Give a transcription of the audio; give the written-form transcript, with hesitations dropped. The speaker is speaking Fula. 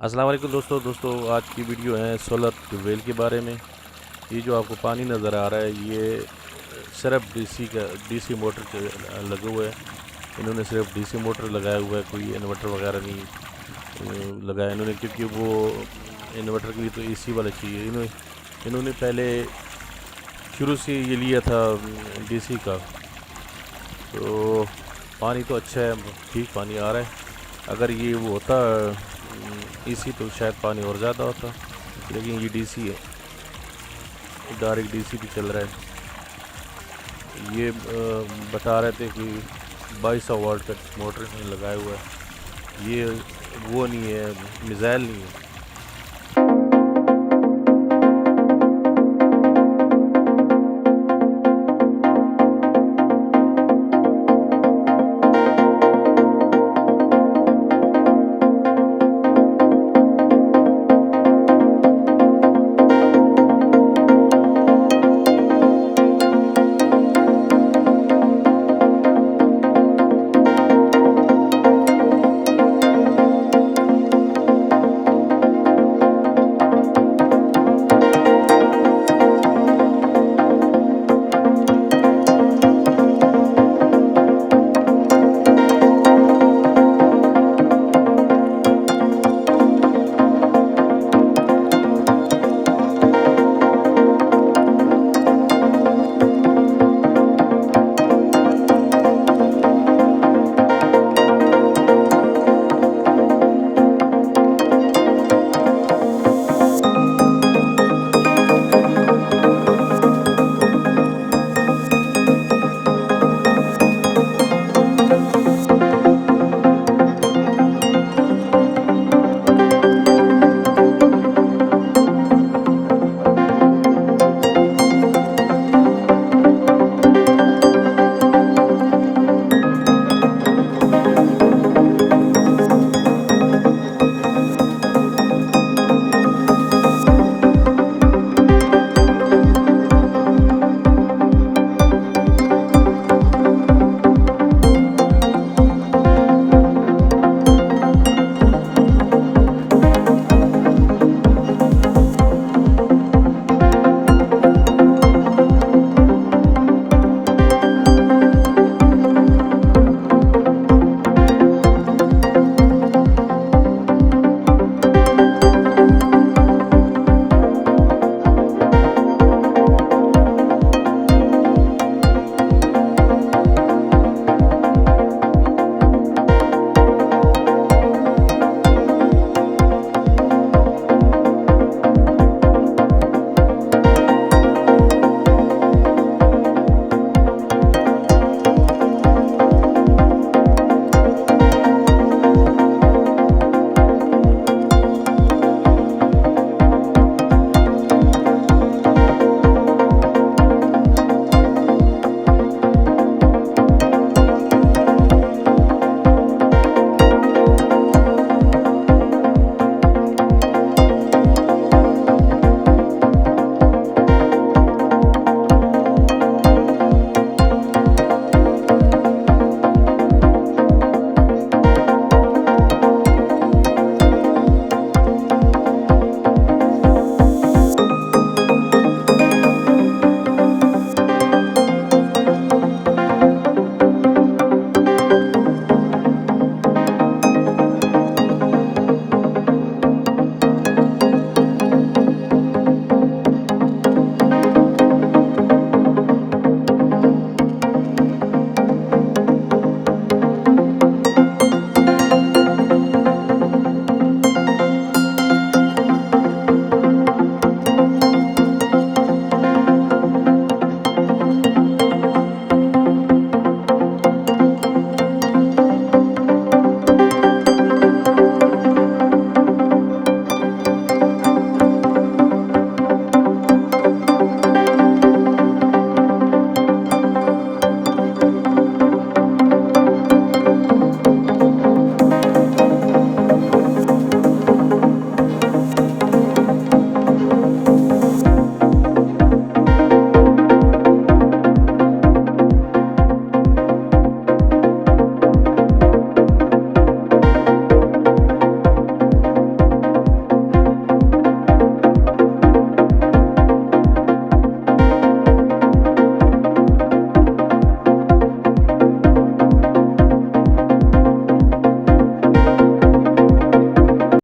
अस्सलाम वालेकुम दोस्तों आज की वीडियो है सोलर ट्यूबवेल के बारे में। ये जो आपको पानी नज़र आ रहा है ये सिर्फ डीसी मोटर के लगे हुए है। इन्होंने सिर्फ डीसी मोटर लगाया हुआ है, कोई इन्वर्टर वगैरह नहीं लगाया इन्होंने, क्योंकि वो इन्वर्टर के लिए तो एसी वाला चाहिए। इन्होंने पहले शुरू से ये लिया था डीसी का। तो पानी तो अच्छा है, ठीक पानी आ रहा है। अगर ये वो होता एसी तो शायद पानी और ज़्यादा होता, लेकिन ये डीसी है, डायरेक्ट डीसी भी चल रहा है। ये बता रहे थे कि 2200 वाट का मोटर लगाया हुआ है। ये वो नहीं है, मिसाइल नहीं है।